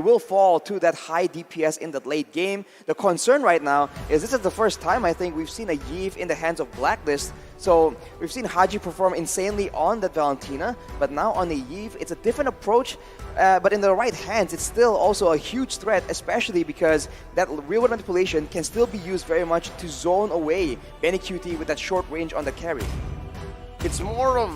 will fall to that high DPS in the late game. The concern right now is this is the first time I think we've seen a Yve in the hands of Blacklist. So we've seen Haji perform insanely on that Valentina, but now on the Yve, it's a different approach. But in the right hands, it's still also a huge threat, especially because that real-world manipulation can still be used very much to zone away BNQT with that short range on the carry. It's more of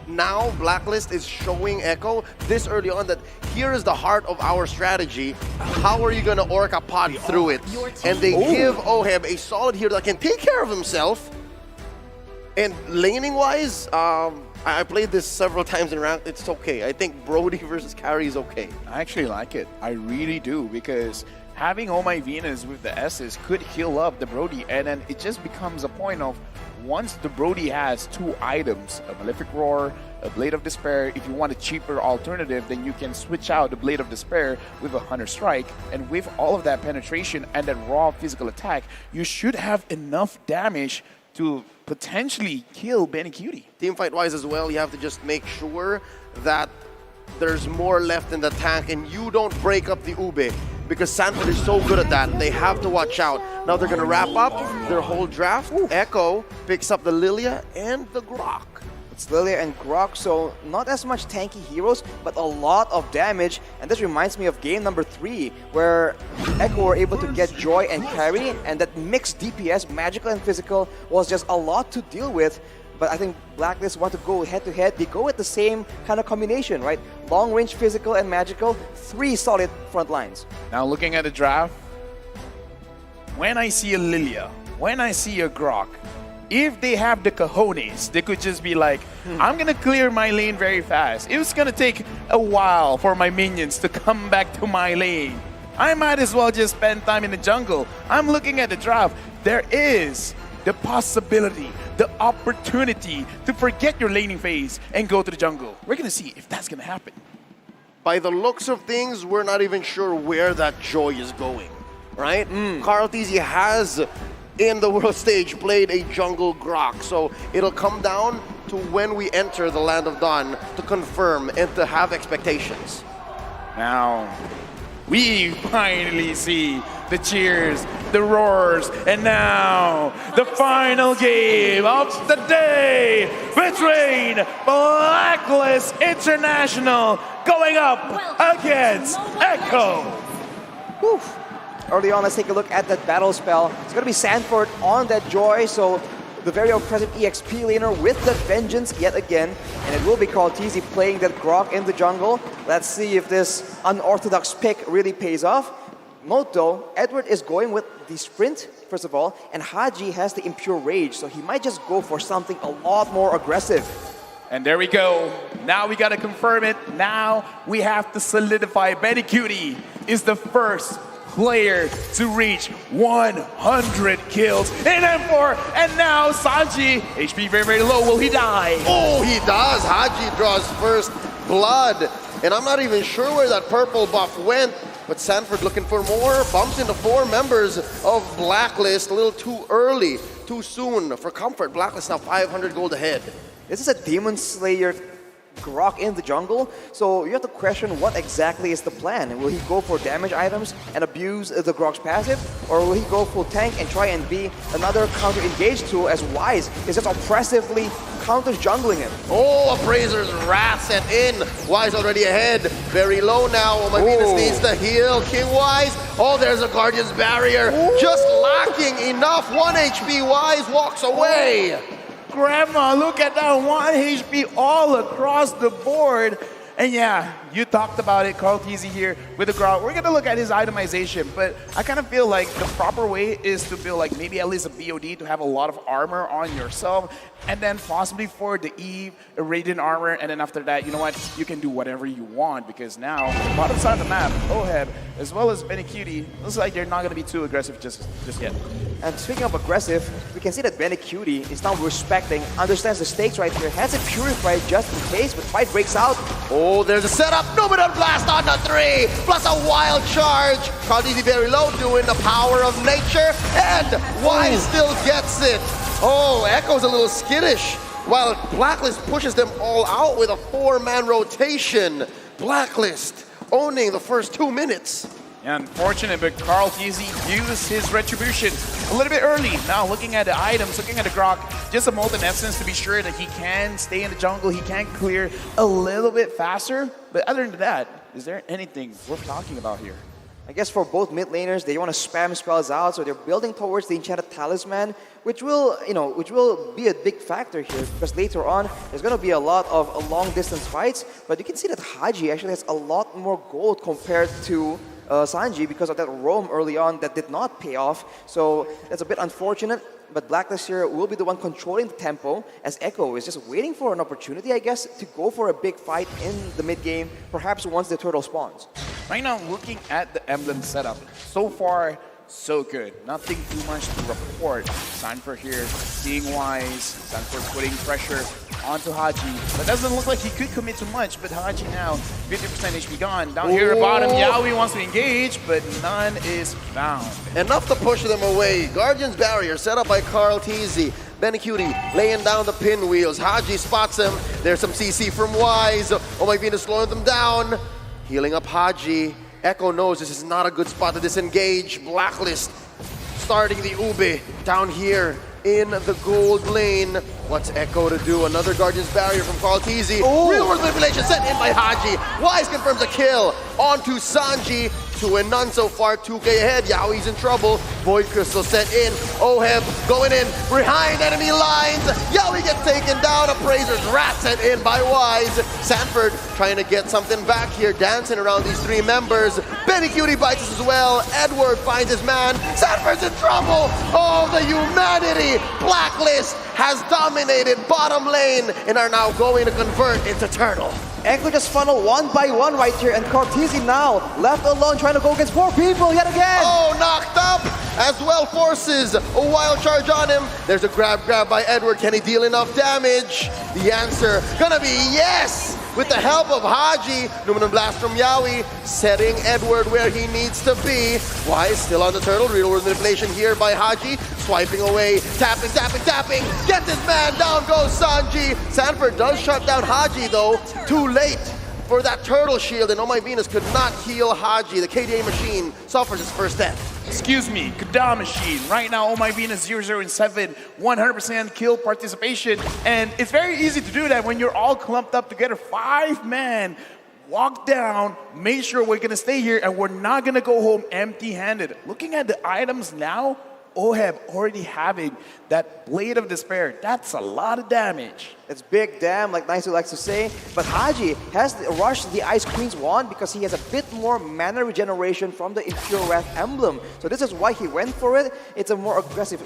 now Blacklist is showing Echo this early on that here is the heart of our strategy. How are you going to Orca pod through it? And they give Oheb a solid hero that can take care of himself. And laning-wise, I played this several times in ranked. It's okay. I think Brody versus Carry is okay. I actually like it. I really do, because having Oh My Venus with the S's could heal up the Brody, and then it just becomes a point of once the Brody has two items, a Malefic Roar, a Blade of Despair. If you want a cheaper alternative, then you can switch out the Blade of Despair with a Hunter Strike, and with all of that penetration and that raw physical attack, you should have enough damage to potentially kill BNQT. Teamfight-wise as well, you have to just make sure that there's more left in the tank and you don't break up the Ube, because Sanford is so good at that. They have to watch out. Now they're going to wrap up their whole draft. Echo picks up the Lilia and the Grok. It's Lilia and Grok, so not as much tanky heroes, but a lot of damage. And this reminds me of game number 3, where Echo were able to get Joy and Carry, and that mixed DPS, magical and physical, was just a lot to deal with. But I think Blacklist want to go head-to-head. They go with the same kind of combination, right? Long-range physical and magical, 3 solid front lines. Now looking at the draft, when I see a Lilia, when I see a Grok, if they have the cojones, they could just be like, I'm going to clear my lane very fast. It's going to take a while for my minions to come back to my lane. I might as well just spend time in the jungle. I'm looking at the draft. There is the possibility, the opportunity to forget your laning phase and go to the jungle. We're going to see if that's going to happen. By the looks of things, we're not even sure where that Joy is going, right? Carl Tizzy has, in the world stage, played a jungle Grok, so it'll come down to when we enter the Land of Dawn to confirm and to have expectations. Now, we finally see the cheers, the roars, and now the final game of the day between Blacklist International going up against Echo. Whew. Early on, let's take a look at that battle spell. It's going to be Sanford on that Joy, so the very oppressive EXP laner with the Vengeance yet again. And it will be Carl Tizzy playing that Grok in the jungle. Let's see if this unorthodox pick really pays off. Note though, Edward is going with the sprint, first of all, and Haji has the Impure Rage, so he might just go for something a lot more aggressive. And there we go. Now we got to confirm it. Now we have to solidify BNQT is the first player to reach 100 kills in M4, and now Sanji, HP very, very low. Will he die? Oh, he does. Haji draws first blood, and I'm not even sure where that purple buff went, but Sanford looking for more. Bumps into 4 members of Blacklist. A little too early, too soon for comfort. Blacklist now 500 gold ahead. This is a Demon Slayer Grok in the jungle, so you have to question what exactly is the plan. Will he go for damage items and abuse the Grok's passive, or will he go full tank and try and be another counter-engage tool as Wise is just oppressively counter-jungling him? Oh, Appraiser's Wrath set in. Wise already ahead. Very low now. Oh, my Venus needs to heal. King Wise. Oh, there's a Guardian's Barrier. Just lacking enough. 1 HP. Wise walks away. Grandma, look at that 1 HP all across the board. And yeah, you talked about it, Carl Tizzy here with the Grok. We're gonna look at his itemization, but I kind of feel like the proper way is to build like maybe at least a BOD to have a lot of armor on yourself, and then possibly for the Eve, a Radiant armor, and then after that, you know what, you can do whatever you want, because now, bottom side of the map, Oheb, as well as BNQT, looks like they're not gonna be too aggressive just yet. And speaking of aggressive, we can see that BNQT is now respecting, understands the stakes right here, has it purified just in case, but fight breaks out. Oh, there's a setup. Numenor Blast on the 3, plus a wild charge. Carl Tizzy very low, doing the power of nature, and Wise still gets it. Oh, Echo's a little skittish, while Blacklist pushes them all out with a 4-man rotation. Blacklist owning the first 2 minutes. Yeah, unfortunate, but Carl TZ used his retribution a little bit early. Now looking at the items, looking at the Grok, just a Molten Essence to be sure that he can stay in the jungle, he can clear a little bit faster. But other than that, is there anything worth talking about here? I guess for both mid laners, they want to spam spells out, so they're building towards the Enchanted Talisman, which will be a big factor here, because later on, there's going to be a lot of long-distance fights, but you can see that Haji actually has a lot more gold compared to Sanji because of that roam early on that did not pay off, so that's a bit unfortunate. But Blacklist here will be the one controlling the tempo, as Echo is just waiting for an opportunity, I guess, to go for a big fight in the mid-game, perhaps once the turtle spawns. Right now, looking at the emblem setup, so far, so good. Nothing too much to report. Sanford here, being wise. Sanford putting pressure onto Haji. That doesn't look like he could commit too much, but Haji now, 50% HP gone. Down here at bottom, Yaoi wants to engage, but none is found. Enough to push them away. Guardian's barrier set up by Carl TZ. Benecutie laying down the pinwheels. Haji spots him. There's some CC from Wise. Oh my Venus slowing them down. Healing up Haji. Echo knows this is not a good spot to disengage. Blacklist starting the Ube down here in the gold lane. What's Echo to do? Another Guardian's barrier from Carl TZ. Real world manipulation sent in by Haji. Wise confirms a kill onto Sanji. 2 and none so far, 2K ahead. Yaoi's in trouble. Void Crystal sent in. Oheb going in behind enemy lines. Yaoi gets taken down. Appraiser's Wrath sent in by Wise. Sanford trying to get something back here, dancing around these 3 members. Benecutie bites us as well. Edward finds his man. Sanford's in trouble. Oh, the humanity. Blacklist has dominated bottom lane and are now going to convert into turtle. Echo just funneled one by one right here, and Cortese now left alone trying to go against 4 people yet again. Oh, knocked up as well, forces a wild charge on him. There's a grab by Edward. Can he deal enough damage? The answer gonna be yes! With the help of Haji, Numinum Blast from Yaoi, setting Edward where he needs to be. Wise still on the turtle, real world manipulation here by Haji, swiping away, tapping, get this man down goes Sanji. Sanford does shut down Haji though, too late for that turtle shield, and Oh My Venus could not heal Haji. The KDA machine suffers its first death. Excuse me, Kada Machine. Right now, Oh My Venus 0-0-7, 100% kill participation. And it's very easy to do that when you're all clumped up together. 5 man, walk down, make sure we're gonna stay here and we're not gonna go home empty-handed. Looking at the items now, Oheb already having that Blade of Despair. That's a lot of damage. It's big damn, like Nice likes to say. But Haji has rushed the Ice Queen's wand because he has a bit more mana regeneration from the Impure Wrath emblem. So this is why he went for it. It's a more aggressive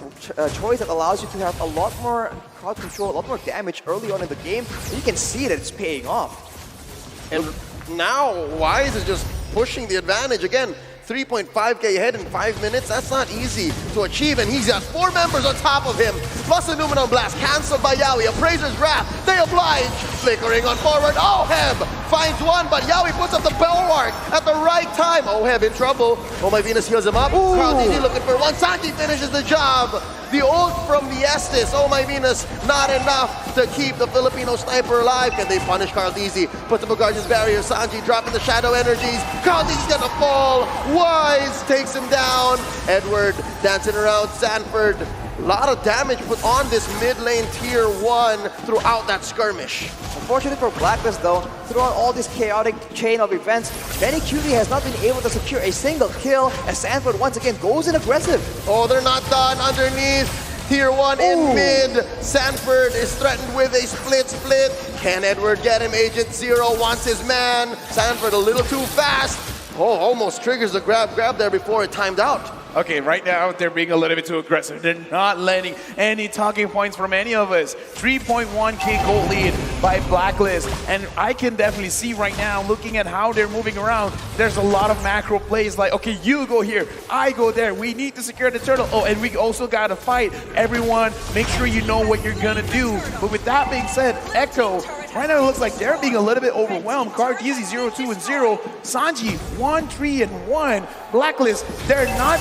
choice that allows you to have a lot more crowd control, a lot more damage early on in the game. And you can see that it's paying off. And now Wise is just pushing the advantage again. 3.5k ahead in 5 minutes, that's not easy to achieve, and he's got 4 members on top of him, plus a Numinum Blast, cancelled by Yaoi, Appraiser's Wrath, they oblige, flickering on forward, Oheb finds one, but Yaoi puts up the bulwark at the right time. Oheb in trouble, Oh My Venus heals him up, Carl TZ looking for one, Sanji finishes the job. The ult from the Estes, Oh My Venus, not enough to keep the Filipino sniper alive. Can they punish Carl TZ? Puts up a Guardian's barrier, Sanji dropping the shadow energies. Carl TZ's gonna fall. Wise takes him down. Edward dancing around Sanford. A lot of damage put on this mid lane tier 1 throughout that skirmish. Unfortunately for Blacklist though, throughout all this chaotic chain of events, Benecutie has not been able to secure a single kill as Sanford once again goes in aggressive. Oh, they're not done underneath. Tier 1 in mid. Sanford is threatened with a split. Can Edward get him? Agent Zero wants his man. Sanford a little too fast. Oh, almost triggers the grab there before it timed out. Okay, right now they're being a little bit too aggressive. They're not letting any talking points from any of us. 3.1k gold lead by Blacklist. And I can definitely see right now, looking at how they're moving around, there's a lot of macro plays like, okay, you go here, I go there. We need to secure the turtle. Oh, and we also got to fight. Everyone, make sure you know what you're going to do. But with that being said, Echo, right now it looks like they're being a little bit overwhelmed. Carteezy 0-2-0. Sanji 1-3-1. Blacklist, they're not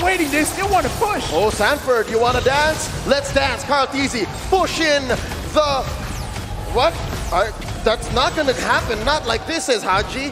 waiting, they still want to push. Oh, Sanford, you want to dance? Let's dance. Carl TZ push in the... What? That's not going to happen. Not like this, says Haji.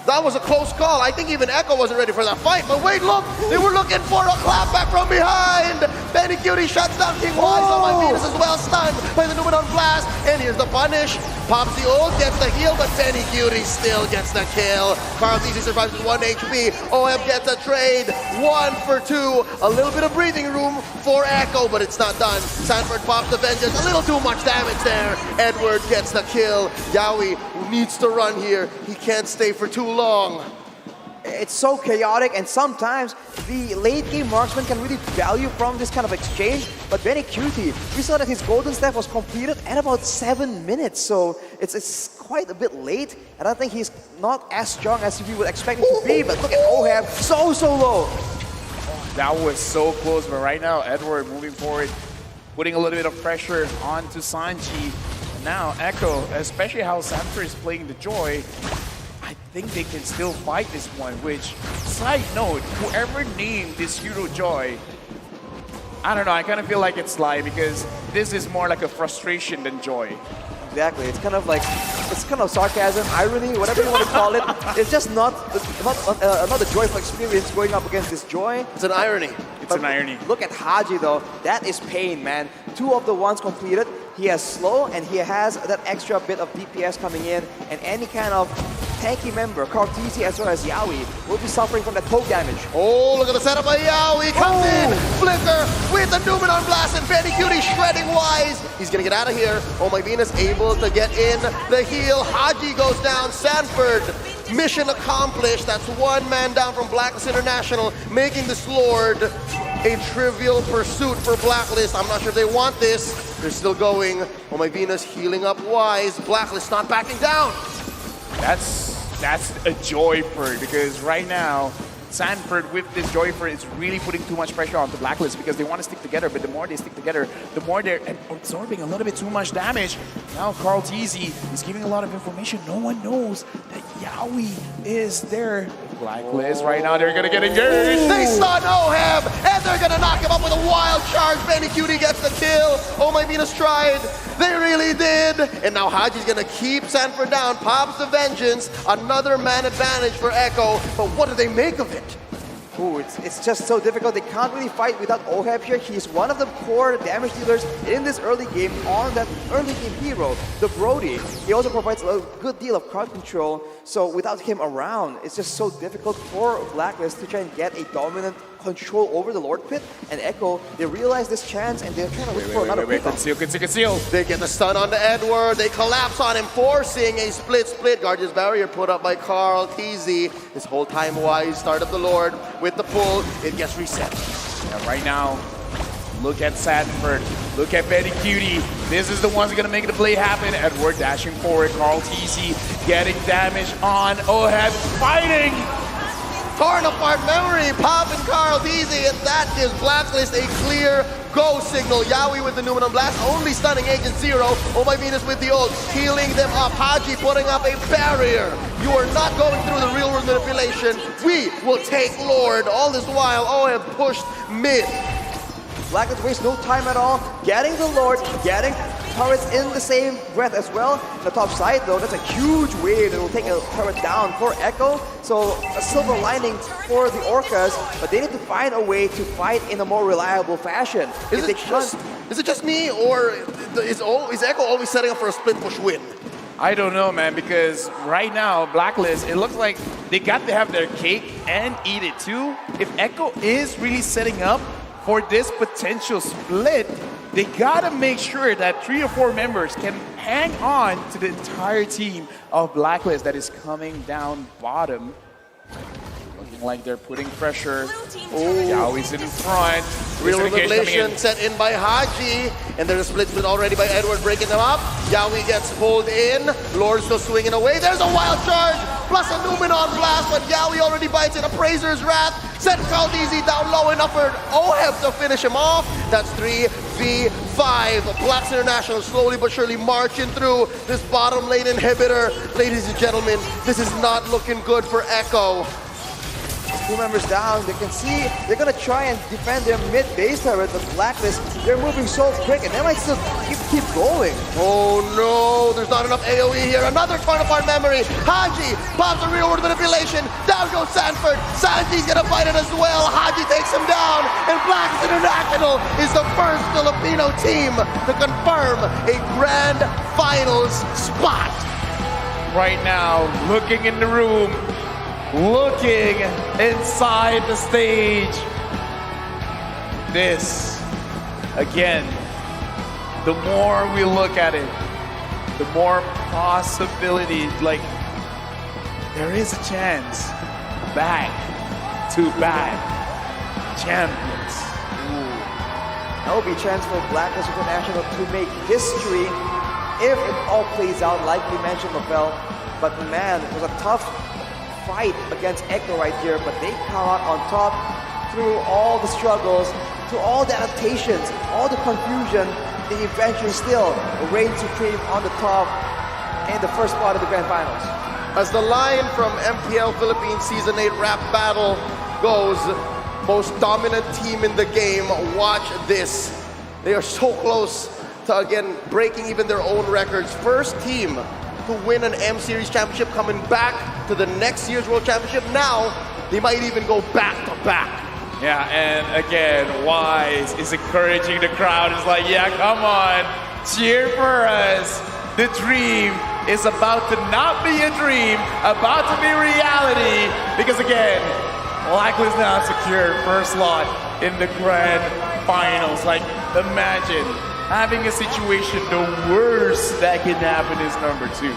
That was a close call. I think even Echo wasn't ready for that fight. But wait, look! They were looking for a clapback from behind! Benny Cutie shuts down King Wise on my Venus as well, stunned by the Numenon Blast. And here's the punish. Pops the ult, gets the heal, but Benny Cutie still gets the kill. Carl Easy survives with 1 HP. OM gets a trade. 1 for 2. A little bit of breathing room for Echo, but it's not done. Sanford pops the Vengeance. A little too much damage there. Edward gets the kill. Yawi needs to run here. He can't stay for too long. It's so chaotic, and sometimes the late game marksman can really value from this kind of exchange. But Benny Cutie, we saw that his golden staff was completed at about 7 minutes, so it's quite a bit late, and I think he's not as strong as we would expect him to be. But look at Ohab, so low. That was so close, but right now Edward moving forward, putting a little bit of pressure onto Sanji. Now Echo, especially how Sanford is playing the Joy, I think they can still fight this one, which, side note, whoever named this hero Joy, I don't know, I kind of feel like it's Sly, because this is more like a frustration than joy. Exactly, it's kind of sarcasm, irony, whatever you want to call it. It's just not a joyful experience going up against this Joy. It's an irony. It's an irony. Look at Haji though, that is pain, man. 2 of the ones completed. He has slow and he has that extra bit of DPS coming in, and any kind of tanky member, Cartesi as well as Yawi, will be suffering from that poke damage. Oh, look at the setup by Yawi. Comes in, Flicker with the Numenon Blast, and Benny Cutie shredding Wise. He's gonna get out of here. Oh my Venus able to get in the heal. Haji goes down. Sanford, mission accomplished. That's 1 man down from Blacklist International, making this Lord a trivial pursuit for Blacklist. I'm not sure if they want this. They're still going. Oh my Venus healing up Wise. Blacklist not backing down. That's a Joyford, because right now Sanford with this Joyford is really putting too much pressure onto Blacklist, because they want to stick together, but the more they stick together, the more they're absorbing a little bit too much damage. Now Carl Teasy is giving a lot of information. No one knows that Yawi is there. Blacklist right now, they're gonna get engaged. They stun Ohab, and they're gonna knock him up with a wild charge. Benny Cutie gets the kill. Oh my Venus tried. They really did. And now Haji's gonna keep Sanford down. Pops the Vengeance. Another man advantage for Echo. But what do they make of it? Ooh, it's just so difficult. They can't really fight without Ohab here. He's one of the core damage dealers in this early game on that early game hero, the Brody. He also provides a good deal of crowd control. So without him around, it's just so difficult for Blacklist to try and get a dominant control over the Lord Pit. And Echo, they realize this chance and they're trying to look for another pick. Conceal. They get the stun onto Edward. They collapse on him, forcing a split. Guardian's Barrier put up by Carl Teasy. This whole time Wise, start of the Lord with the pull. It gets reset. And right now, look at Sanford. Look at Betty Cutie. This is the one's gonna make the play happen. Edward dashing forward. Carl Teasy getting damage on Ohab, fighting. Torn apart memory, Pop and Carl Teasy, and that gives Blacklist a clear go signal. Yawi with the Numenon Blast, only stunning Agent Zero. Oh my Venus with the ult, healing them up. Haji putting up a barrier. You are not going through the real world manipulation. We will take Lord. All this while, OM pushed mid. Blacklist wastes no time at all, getting the Lord, getting turrets in the same breath as well. The top side though, that's a huge wave that will take a turret down for Echo. So a silver lining for the Orcas, but they need to find a way to fight in a more reliable fashion. Is it just me, or is Echo always setting up for a split push win? I don't know, man, because right now, Blacklist, it looks like they got to have their cake and eat it too. If Echo is really setting up for this potential split, they gotta make sure that 3 or 4 members can hang on to the entire team of Blacklist that is coming down bottom. Looking like they're putting pressure. Oh, Yawi's in front. Real revelation set in by Haji, and there's a split already by Edward breaking them up. Yawi gets pulled in. Lord still swinging away. There's a wild charge, plus a Numenon Blast, but Yawi already bites it. Appraiser's Wrath. Set Caldeezy down low enough for Oheb to finish him off. That's 3v5. Blacks International slowly but surely marching through this bottom lane inhibitor. Ladies and gentlemen, this is not looking good for Echo. 2 members down. They can see they're gonna try and defend their mid base tower. The Blacklist, they're moving so quick, and they might still keep going. Oh no, there's not enough AoE here. Another torn apart memory. Haji pops a real world manipulation. Down goes Sanford. Sanji's gonna fight it as well. Haji takes him down. And Blacklist International is the first Filipino team to confirm a grand finals spot. Right now, looking in the room, looking inside the stage. This, again, the more we look at it, the more possibility, like, there is a chance back to back champions. That will be a chance for Blacklist International to make history if it all plays out like we mentioned, Mabel. But man, it was a tough fight against Echo right here, but they come out on top through all the struggles, through all the adaptations, all the confusion. They eventually still reign supreme on the top in the first part of the Grand Finals. As the line from MPL Philippines Season 8 rap battle goes, most dominant team in the game, watch this. They are so close to, again, breaking even their own records. First team to win an M Series championship, coming back to the next year's World Championship. Now, they might even go back to back. Yeah, and again, Wise is encouraging the crowd. It's like, yeah, come on, cheer for us. The dream is about to not be a dream, about to be reality. Because again, Blacklist now secured first slot in the Grand Finals. Like, imagine having a situation, the worst that can happen is number 2.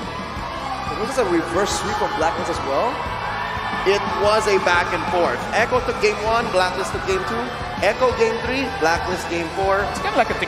Was this a reverse sweep from Blacklist as well? It was a back and forth. Echo took game 1, Blacklist took game 2. Echo game 3, Blacklist game 4. It's kind of like a